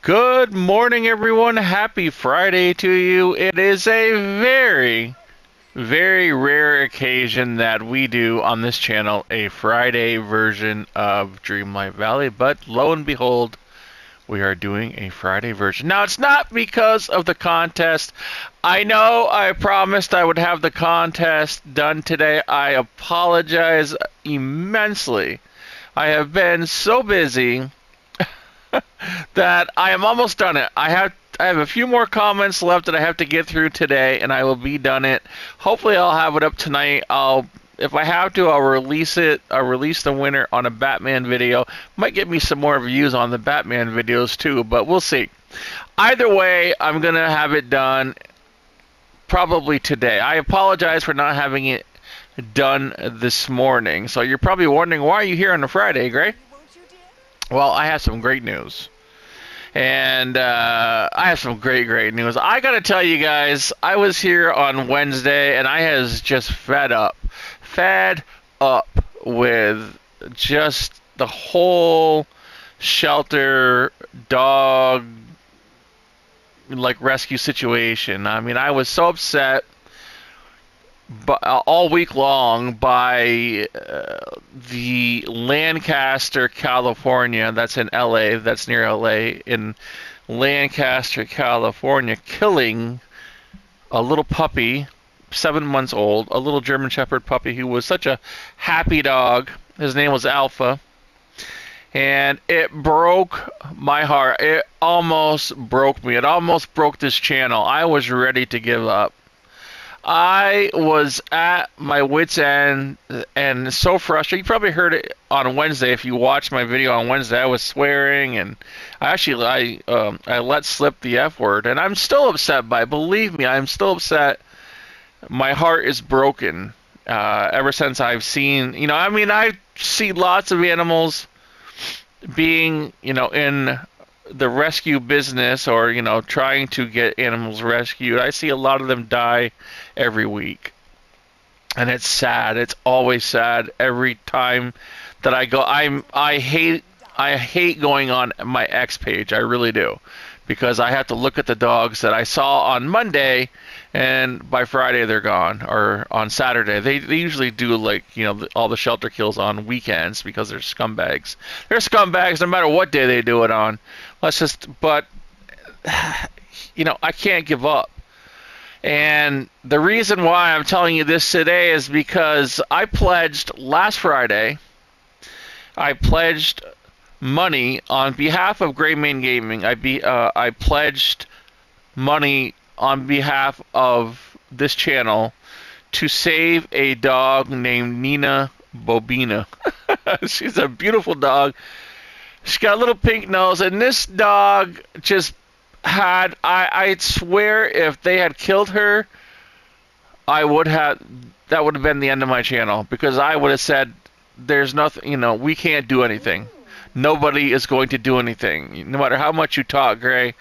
Good morning, everyone. Happy Friday to you. It is a very rare occasion that we do on this channel a Friday version of Dreamlight Valley, but lo and behold, we are doing a Friday version. Now, it's not because of the contest. I know I promised I would have the contest done today. I apologize immensely. I have been so busy that I am almost done it. I have a few more comments left that I have to get through today, and I will be done it. Hopefully, I'll have it up tonight. If I have to, I'll release it. I'll release the winner on a Batman video. Might get me some more views on the Batman videos too, but we'll see. Either way, I'm gonna have it done probably today. I apologize for not having it done this morning. So you're probably wondering, why are you here on a Friday, Gray? Well, I have some great news. And I have some great news. I got to tell you guys, I was here on Wednesday, and I was just fed up with just the whole shelter dog like rescue situation. I mean, I was so upset all week long by the Lancaster, California. That's in LA. That's near LA. In Lancaster, California, killing a little puppy, 7 months old, a little German Shepherd puppy who was such a happy dog. His name was Alpha. And it broke my heart. It almost broke me. It almost broke this channel. I was ready to give up. I was at my wit's end and so frustrated. You probably heard it on Wednesday. If you watched my video on Wednesday, I was swearing, and I let slip the F word, and I'm still upset by it. Believe me, I'm still upset. My heart is broken ever since I've seen, I see lots of animals being, in the rescue business, or trying to get animals rescued. I see a lot of them die every week, and it's sad. It's always sad every time that I go. I hate going on my X page. I really do, because I have to look at the dogs that I saw on Monday, and by Friday they're gone, or on Saturday. They usually do, like, all the shelter kills on weekends, because they're scumbags. They're scumbags no matter what day they do it on. But I can't give up. And the reason why I'm telling you this today is because I pledged last Friday. I pledged money on behalf of Greymane Gaming. I pledged money on behalf of this channel to save a dog named Nina Bobina. She's a beautiful dog. She's got a little pink nose, and this dog just had, I swear, if they had killed her, that would have been the end of my channel, because I would have said, there's nothing, we can't do anything. Nobody is going to do anything. No matter how much you talk, Gray,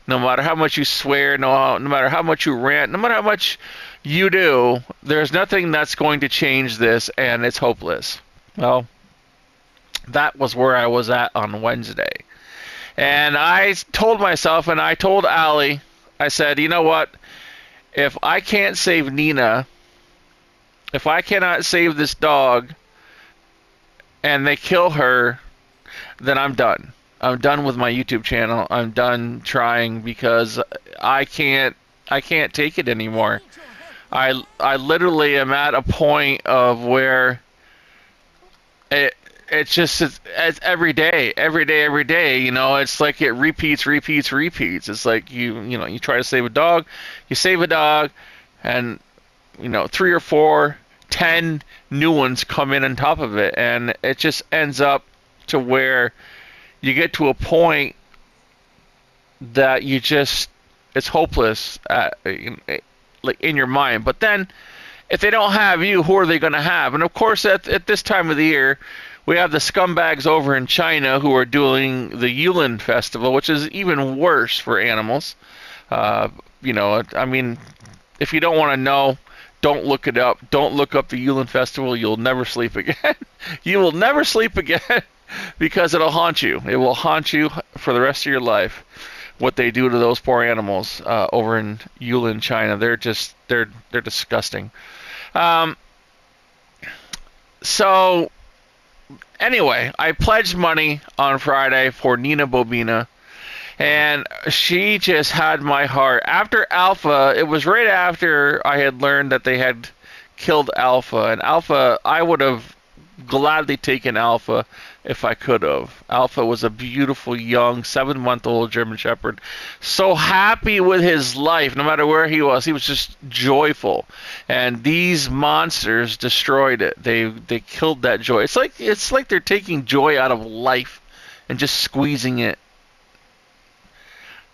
no matter how much you swear, no matter how much you rant, no matter how much you do, there's nothing that's going to change this, and it's hopeless. Well, that was where I was at on Wednesday. And I told myself, and I told Allie, I said, you know what? If I can't save Nina, if I cannot save this dog, and they kill her, then I'm done. I'm done with my YouTube channel. I'm done trying, because I can't take it anymore. I literally am at a point of where it's every day. It's like it repeats. It's like you try to save a dog, and 3 or 4, 10 new ones come in on top of it, and it just ends up to where you get to a point that it's hopeless like in your mind. But then, if they don't have you, who are they going to have? And of course, at this time of the year, we have the scumbags over in China who are doing the Yulin Festival, which is even worse for animals. If you don't want to know, don't look it up. Don't look up the Yulin Festival. You'll never sleep again. You will never sleep again, because it'll haunt you. It will haunt you for the rest of your life. what they do to those poor animals over in Yulin, China. They're disgusting. Um, so anyway, I pledged money on Friday for Nina Bobina, and she just had my heart. After Alpha, it was right after I had learned that they had killed Alpha, and Alpha, I would have gladly taken Alpha if I could have. Alpha was a beautiful young 7-month-old German Shepherd, so happy with his life no matter where he was just joyful, and these monsters destroyed it. They killed that joy. It's like they're taking joy out of life and just squeezing it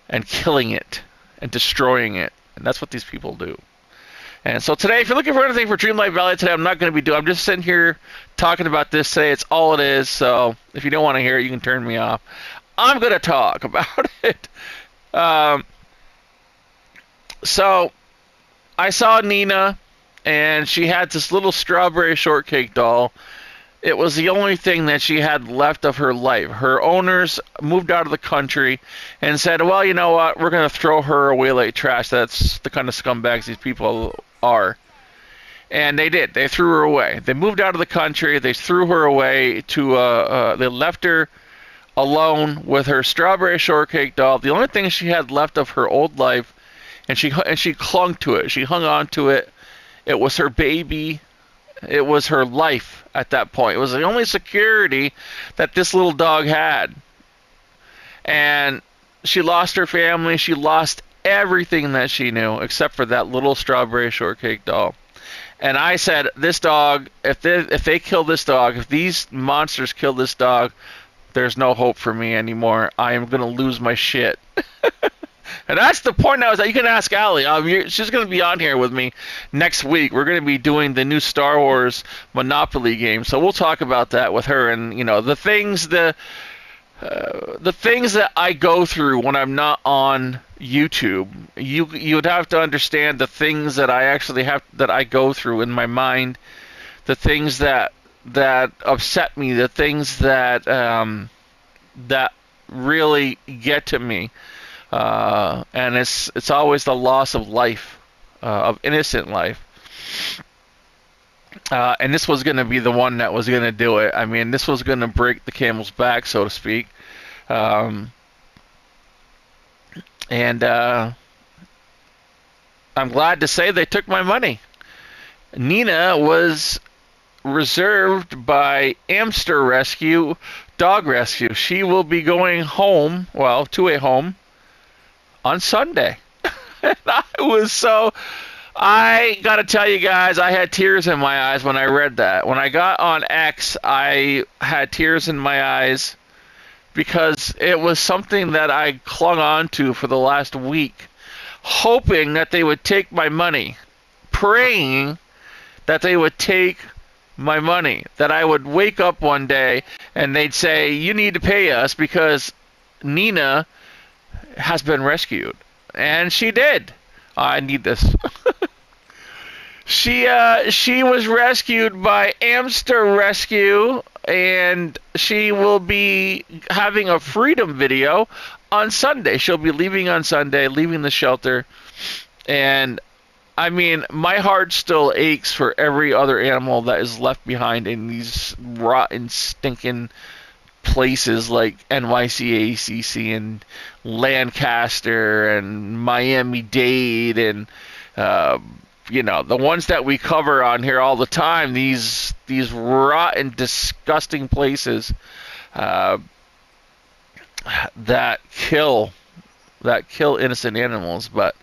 and killing it and destroying it, and that's what these people do. And so today, if you're looking for anything for Dreamlight Valley today, I'm not going to be doing. I'm just sitting here talking about this today. It's all it is. So if you don't want to hear it, you can turn me off. I'm going to talk about it. So I saw Nina, and she had this little strawberry shortcake doll. It was the only thing that she had left of her life. Her owners moved out of the country and said, well, you know what, we're going to throw her away like trash. That's the kind of scumbags these people are. And they did. They threw her away. They moved out of the country. They threw her away to, they left her alone with her strawberry shortcake doll. The only thing she had left of her old life, and she clung to it. She hung on to it. It was her baby. It was her life at that point. It was the only security that this little dog had. And she lost her family. She lost everything that she knew except for that little strawberry shortcake doll. And I said, this dog, if they kill this dog, if these monsters kill this dog, there's no hope for me anymore. I am going to lose my shit. And that's the point I was at. You can ask Allie. She's going to be on here with me next week. We're going to be doing the new Star Wars Monopoly game. So we'll talk about that with her. And, you know, the things that I go through when I'm not on YouTube. You would have to understand the things that I go through in my mind, the things that upset me, the things that really get to me. And it's always the loss of life, of innocent life. And this was going to be the one that was going to do it. I mean, this was going to break the camel's back, so to speak. And I'm glad to say they took my money. Nina was reserved by Amster Rescue Dog Rescue. She will be going home, well, to a home, on Sunday. And I gotta tell you guys, I had tears in my eyes when I read that. When I got on X, I had tears in my eyes because it was something that I clung on to for the last week, hoping that they would take my money, praying that they would take my money, that I would wake up one day and they'd say, you need to pay us because Nina has been rescued. And she did. I need this. She was rescued by Amster Rescue, and she will be having a freedom video on Sunday. She'll be leaving on Sunday, leaving the shelter. And I mean, my heart still aches for every other animal that is left behind in these rotten, stinking places like NYC, ACC, and Lancaster, and Miami-Dade, and you know, the ones that we cover on here all the time. These rotten, disgusting places that kill innocent animals. But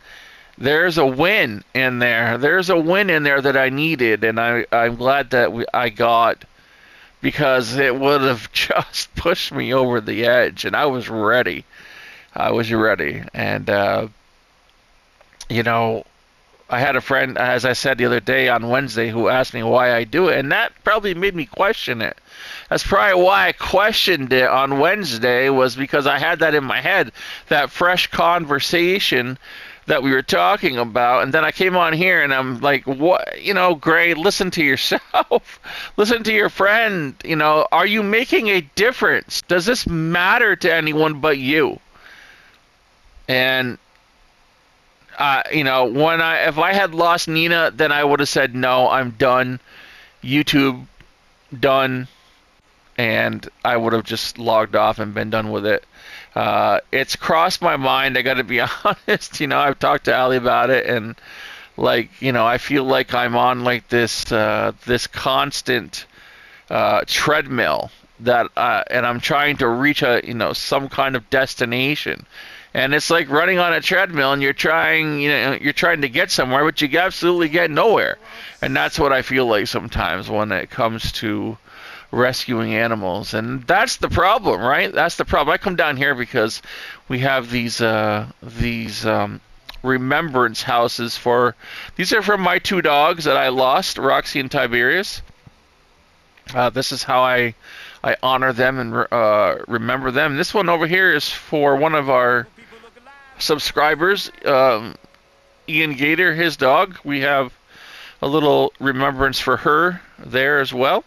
there's a win in there. There's a win in there that I needed, and I'm glad that I got. Because it would have just pushed me over the edge, and I was ready. And, you know, I had a friend, as I said the other day on Wednesday, who asked me why I do it, and that probably made me question it. That's probably why I questioned it on Wednesday, was because I had that in my head, that fresh conversation that we were talking about, and then I came on here and I'm like, what, you know, Gray, listen to yourself. Listen to your friend. You know, are you making a difference? Does this matter to anyone but you? And you know, if I had lost Nina, then I would have said no, I'm done. YouTube done, and I would have just logged off and been done with it. It's crossed my mind. I got to be honest. You know, I've talked to Ali about it, and like, you know, I feel like I'm on like this constant treadmill and I'm trying to reach some kind of destination. And it's like running on a treadmill, and you're trying to get somewhere, but you absolutely get nowhere. And that's what I feel like sometimes when it comes to rescuing animals. And that's the problem, right? That's the problem. I come down here because we have these remembrance houses these are from my two dogs that I lost, Roxy and Tiberius. This is how I honor them and remember them. This one over here is for one of our subscribers, Ian Gator, his dog. We have a little remembrance for her there as well.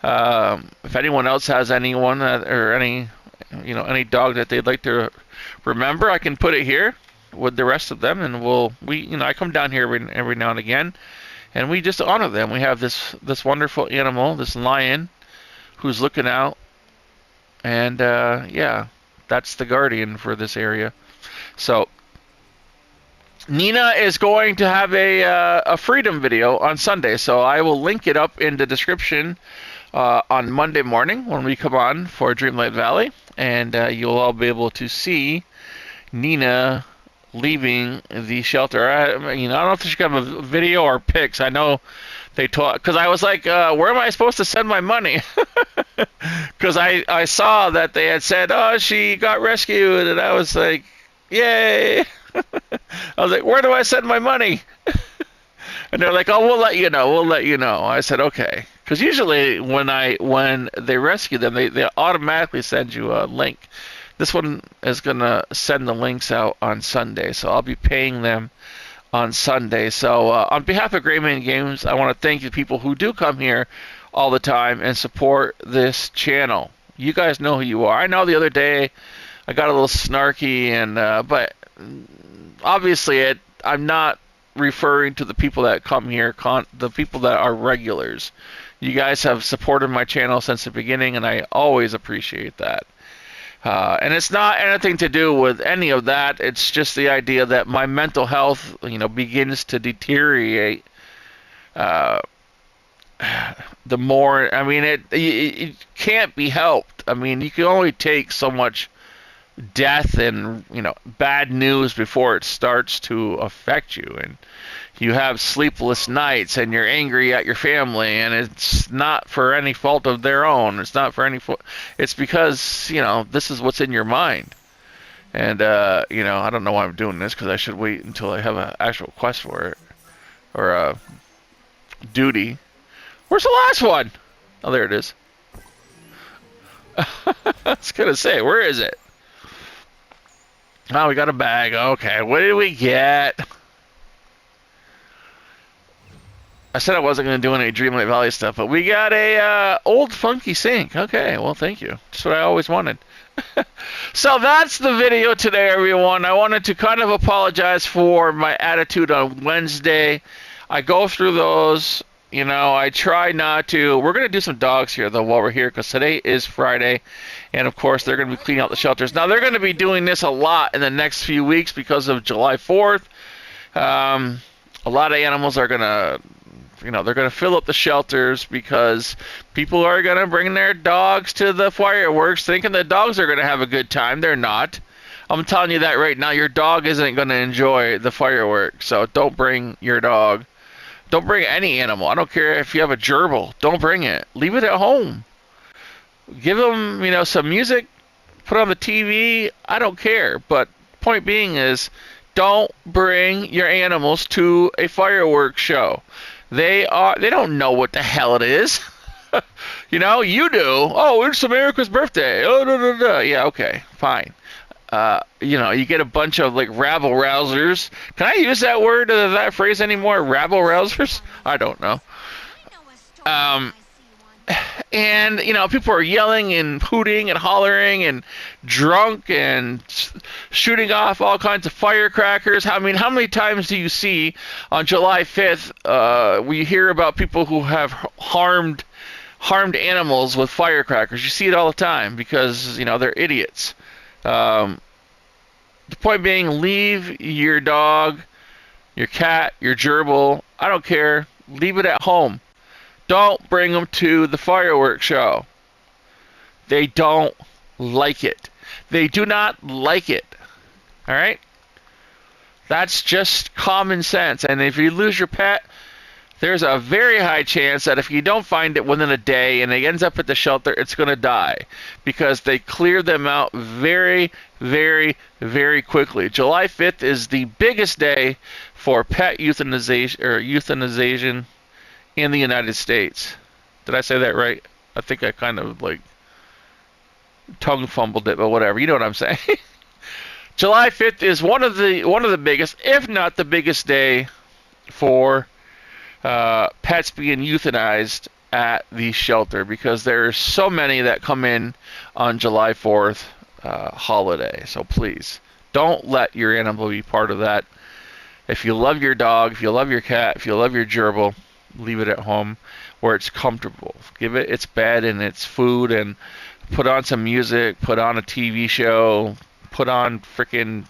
If anyone else has anyone or any dog that they'd like to remember, I can put it here with the rest of them, and I come down here every now and again, and we just honor them. We have this wonderful animal, this lion, who's looking out, and yeah, that's the guardian for this area. So Nina is going to have a freedom video on Sunday, so I will link it up in the description on Monday morning when we come on for Dreamlight Valley, and you'll all be able to see Nina leaving the shelter. I don't know if she got a video or pics. I know they told, because I was like, where am I supposed to send my money? Because I saw that they had said, oh, she got rescued, and I was like, yay. I was like, where do I send my money? And they're like, oh, we'll let you know. I said, okay. Because usually when they rescue them, they automatically send you a link. This one is going to send the links out on Sunday, so I'll be paying them on Sunday. So on behalf of Greymane Games, I want to thank the people who do come here all the time and support this channel. You guys know who you are. I know the other day I got a little snarky, but obviously I'm not referring to the people that come here, the people that are regulars. You guys have supported my channel since the beginning, and I always appreciate that. And it's not anything to do with any of that. It's just the idea that my mental health, begins to deteriorate. The more, I mean, it can't be helped. I mean, you can only take so much death and bad news before it starts to affect you, and you have sleepless nights, and you're angry at your family, and it's not for any fault of their own. It's not for any fault. It's because this is what's in your mind. And I don't know why I'm doing this, because I should wait until I have an actual quest for it, or a duty. Where's the last one? Oh, there it is. I was gonna say, where is it? Oh, we got a bag. Okay, what did we get? I said I wasn't going to do any Dreamlight Valley stuff, but we got a old funky sink. Okay, well, thank you. That's what I always wanted. So that's the video today, everyone. I wanted to kind of apologize for my attitude on Wednesday. I go through those. I try not to. We're going to do some dogs here, though, while we're here, because today is Friday. And, of course, they're going to be cleaning out the shelters. Now, they're going to be doing this a lot in the next few weeks because of July 4th. A lot of animals are going to, they're going to fill up the shelters because people are going to bring their dogs to the fireworks thinking the dogs are going to have a good time. They're not. I'm telling you that right now. Your dog isn't going to enjoy the fireworks, so don't bring your dog. Don't bring any animal. I don't care if you have a gerbil. Don't bring it. Leave it at home. Give them, some music. Put it on the TV. I don't care. But point being is, don't bring your animals to a fireworks show. They don't know what the hell it is. You do. Oh, it's America's birthday. Oh, no. Yeah, okay, fine. You get a bunch of rabble rousers. Can I use that word or that phrase anymore? Rabble rousers? I don't know. And people are yelling and hooting and hollering and drunk and shooting off all kinds of firecrackers. I mean, how many times do you see on July 5th, we hear about people who have harmed animals with firecrackers? You see it all the time because, you know, they're idiots. The point being, leave your dog, your cat, your gerbil, I don't care, leave it at home. Don't bring them to the fireworks show. They don't like it. They do not like it. All right? That's just common sense. And if you lose your pet, there's a very high chance that if you don't find it within a day and it ends up at the shelter, it's going to die because they clear them out very, very, very quickly. July 5th is the biggest day for pet euthanization in the United States. Did I say that right? I think I kind of like tongue fumbled it, but whatever. You know what I'm saying. July 5th is one of the biggest, if not the biggest day for pets being euthanized at the shelter because there's so many that come in on July 4th holiday. So please, don't let your animal be part of that. If you love your dog, if you love your cat, if you love your gerbil, leave it at home where it's comfortable. Give it its bed and its food and put on some music, put on a TV show, put on freaking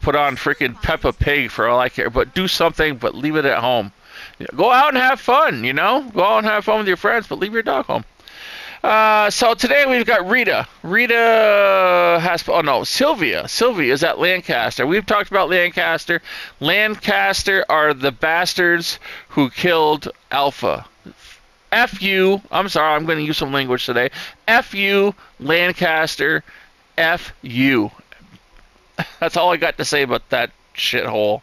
Peppa Pig for all I care, but do something, but leave it at home. Go out and have fun, you know? Go out and have fun with your friends, but leave your dog home. So today we've got Rita. Sylvia. Sylvia is at Lancaster. We've talked about Lancaster. Lancaster are the bastards who killed Alpha. F you. I'm sorry, I'm going to use some language today. F you, Lancaster. F you. That's all I got to say about that shithole.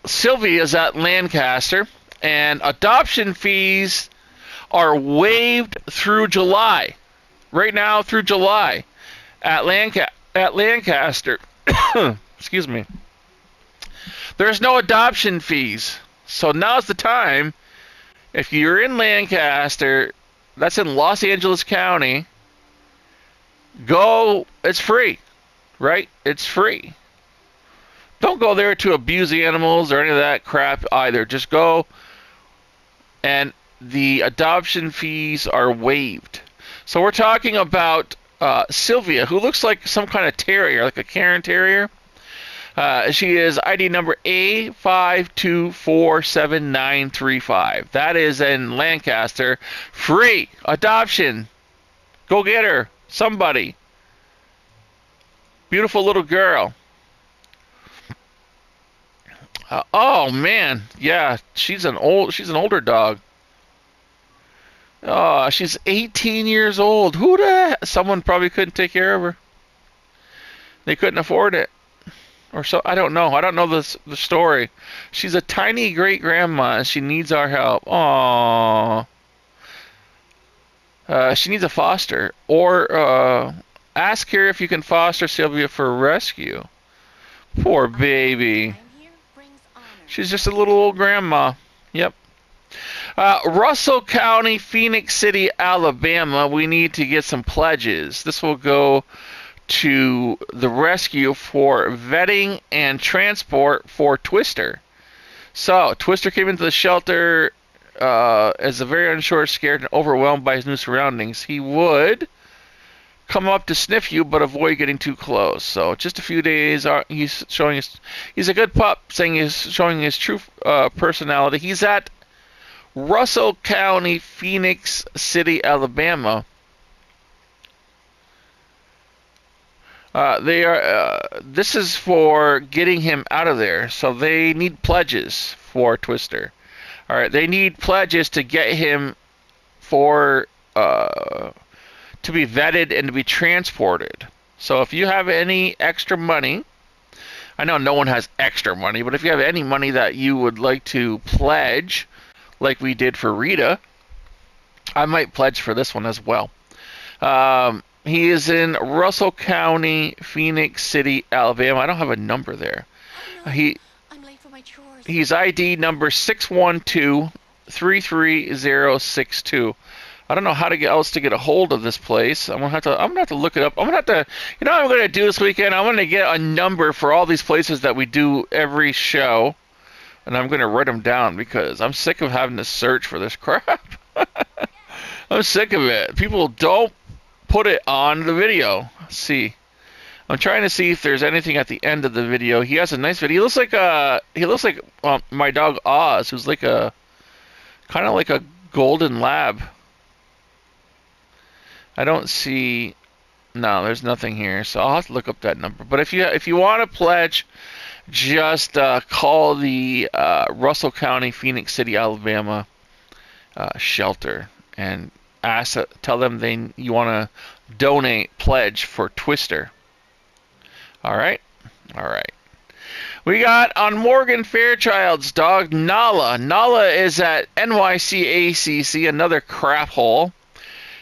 Sylvia is at Lancaster, and adoption fees are waived through July. Right now through July at Lancaster. Excuse me. There's no adoption fees. So now's the time. If you're in Lancaster, that's in Los Angeles County, go. It's free, right? It's free. Don't go there to abuse the animals or any of that crap either. Just go, and the adoption fees are waived. So we're talking about Sylvia, who looks like some kind of terrier, like a Cairn Terrier. She is ID number A5247935. That is in Lancaster. Free adoption. Go get her. Somebody. Beautiful little girl. Oh man, yeah, she's an older dog. Oh, she's 18 years old. Someone probably couldn't take care of her. They couldn't afford it. Or so, I don't know. I don't know the story. She's a tiny great grandma and she needs our help. Aww. She needs a foster. Or ask her if you can foster Sylvia for rescue. Poor baby. She's just a little old grandma. Yep. Russell County, Phoenix City, Alabama. We need to get some pledges. This will go to the rescue for vetting and transport for Twister. So, Twister came into the shelter as a very unsure, scared, and overwhelmed by his new surroundings. He would come up to sniff you, but avoid getting too close. So, just a few days, he's a good pup, saying he's showing his true personality. He's at Russell County, Phoenix City, Alabama. This is for getting him out of there. So they need pledges for Twister. All right, they need pledges to get him to be vetted and to be transported. So if you have any extra money, I know no one has extra money, but if you have any money that you would like to pledge, like we did for Rita, I might pledge for this one as well. He is in Russell County, Phoenix City, Alabama. I don't have a number there. I'm late for my chores. He's ID number 612-33062. I don't know how to get else to get a hold of this place. I'm gonna have to look it up. I'm gonna have to, you know what I'm gonna do this weekend? I'm gonna get a number for all these places that we do every show, and I'm gonna write them down because I'm sick of having to search for this crap. I'm sick of it. People don't put it on the video. Let's see. I'm trying to see if there's anything at the end of the video. He has a nice video. He looks like my dog Oz, who's like a kind of like a golden lab. I don't see. No, there's nothing here, so I'll have to look up that number. But if you want to pledge, just call the Russell County, Phoenix City, Alabama shelter and tell them you want to donate, pledge for Twister. All right. We got on Morgan Fairchild's dog Nala. Nala is at NYC ACC, another crap hole.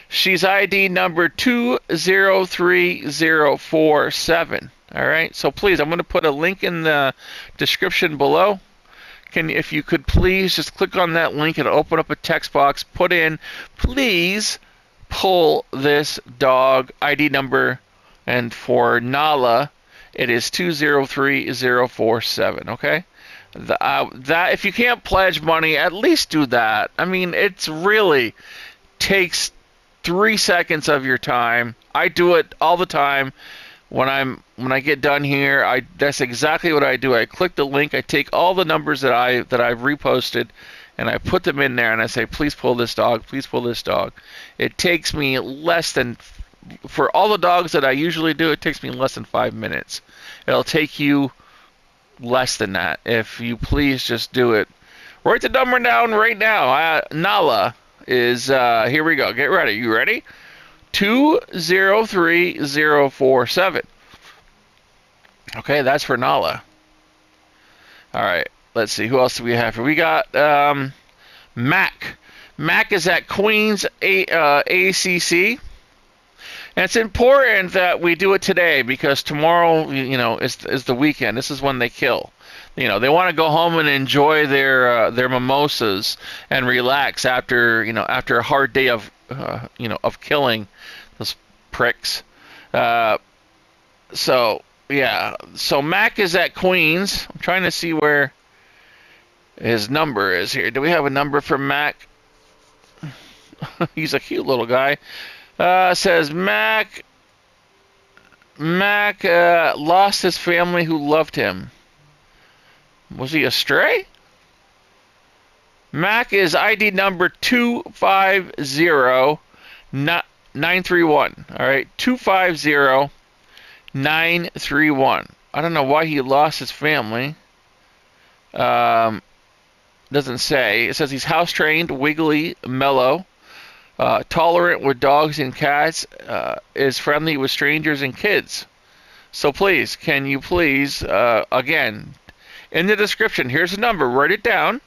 She's ID number 203047. All right. So please, I'm going to put a link in the description below. If you could please just click on that link and open up a text box, put in, please pull this dog ID number, and for Nala, it is 203047. Okay. That if you can't pledge money, at least do that. I mean, it's really takes 3 seconds of your time. I do it all the time. When I get done here, that's exactly what I do. I click the link, I take all the numbers that I've reposted, and I put them in there, and I say, please pull this dog, please pull this dog. It takes me less than, for all the dogs that I usually do, it takes me less than 5 minutes. It'll take you less than that if you please just do it. Write the number down right now. Nala is, here we go. Get ready. You ready? 203047. Okay, that's for Nala. All right, let's see. Who else do we have here? We got Mac. Mac is at Queens ACC. And it's important that we do it today because tomorrow, is the weekend. This is when they kill. They want to go home and enjoy their mimosas and relax after a hard day of killing those pricks. So Mac is at Queens. I'm trying to see where his number is here. Do we have a number for Mac? He's a cute little guy. Says Mac lost his family who loved him. Was he a stray? Mac is ID number 250931. All right, 250931. I don't know why he lost his family. Doesn't say. It says he's house trained, wiggly, mellow, tolerant with dogs and cats, is friendly with strangers and kids. So please, can you please, again, in the description, here's the number. Write it down.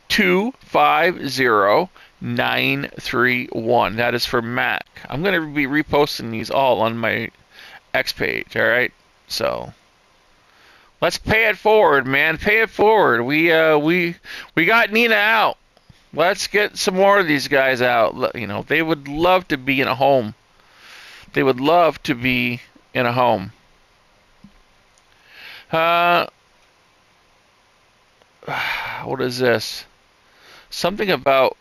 250931. That is for Mac. I'm going to be reposting these all on my X page. All right. So let's pay it forward, man. Pay it forward. We got Nina out. Let's get some more of these guys out. They would love to be in a home. They would love to be in a home. What is this? Something about...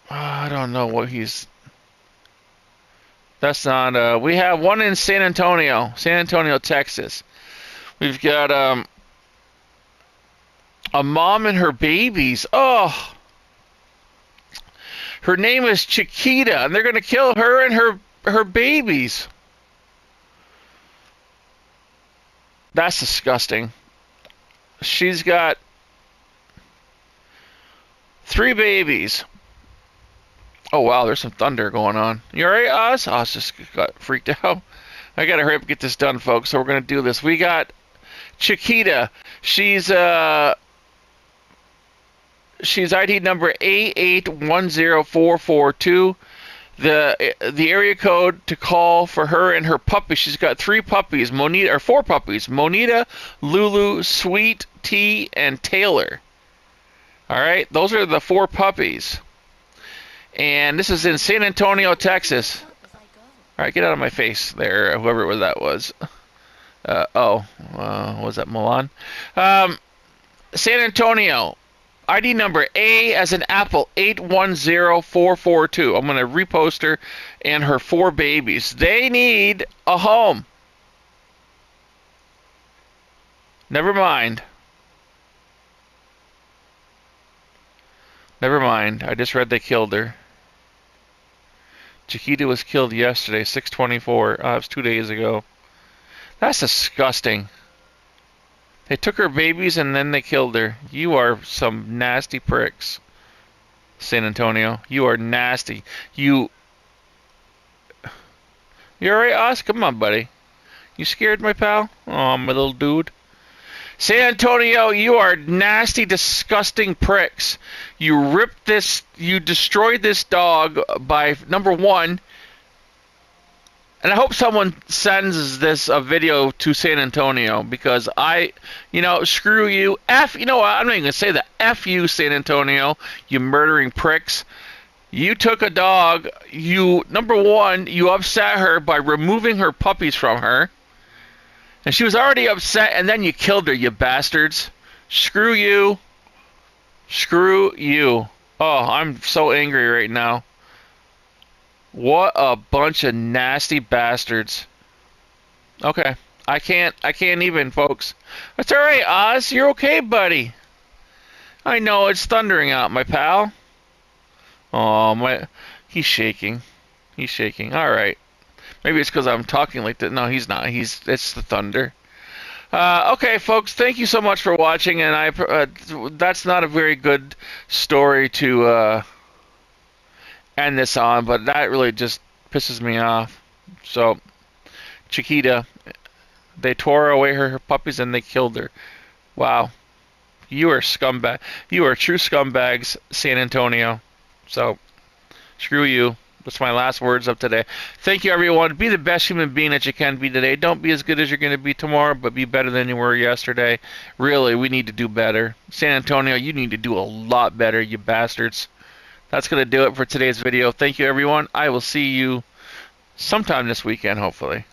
I don't know what he's... That's not... we have one in San Antonio, Texas. We've got a mom and her babies. Oh! Her name is Chiquita, and they're going to kill her and her babies. That's disgusting. She's got 3 babies. Oh, wow, there's some thunder going on. You alright, Oz? Oz just got freaked out. I gotta hurry up and get this done, folks, so we're gonna do this. We got Chiquita. She's ID number 8810442. The area code to call for her and her puppy. She's got 3 puppies, 4 puppies. Monita, Lulu, Sweet, T, and Taylor. All right, those are the 4 puppies. And this is in San Antonio, Texas. As I go. All right, get out of my face there, whoever that was. Was that Milan? San Antonio. ID number A as in Apple 810442. I'm going to repost her and her 4 babies. They need a home. Never mind. Never mind. I just read they killed her. Chiquita was killed yesterday, 6/24. It was 2 days ago. That's disgusting. They took her babies and then they killed her. You are some nasty pricks, San Antonio. You are nasty. You alright, Oz? Come on, buddy. You scared, my pal? Oh, my little dude. San Antonio, you are nasty, disgusting pricks. You destroyed this dog by, number one, and I hope someone sends this a video to San Antonio, because screw you. You know what, I'm not even going to say that. F you, San Antonio, you murdering pricks. You took a dog, number one, you upset her by removing her puppies from her. And she was already upset, and then you killed her, you bastards. Screw you. Screw you. Oh, I'm so angry right now. What a bunch of nasty bastards. Okay. I can't even, folks. That's alright, Oz. You're okay, buddy. I know, it's thundering out, my pal. Oh, he's shaking. He's shaking. Alright. Maybe it's because I'm talking like that. No, he's not. It's the thunder. Okay, folks, thank you so much for watching. And that's not a very good story to end this on, but that really just pisses me off. So, Chiquita, they tore away her puppies and they killed her. Wow. You are scumbag. You are true scumbags, San Antonio. So, screw you. That's my last words of today. Thank you, everyone. Be the best human being that you can be today. Don't be as good as you're going to be tomorrow, but be better than you were yesterday. Really, we need to do better. San Antonio, you need to do a lot better, you bastards. That's going to do it for today's video. Thank you, everyone. I will see you sometime this weekend, hopefully.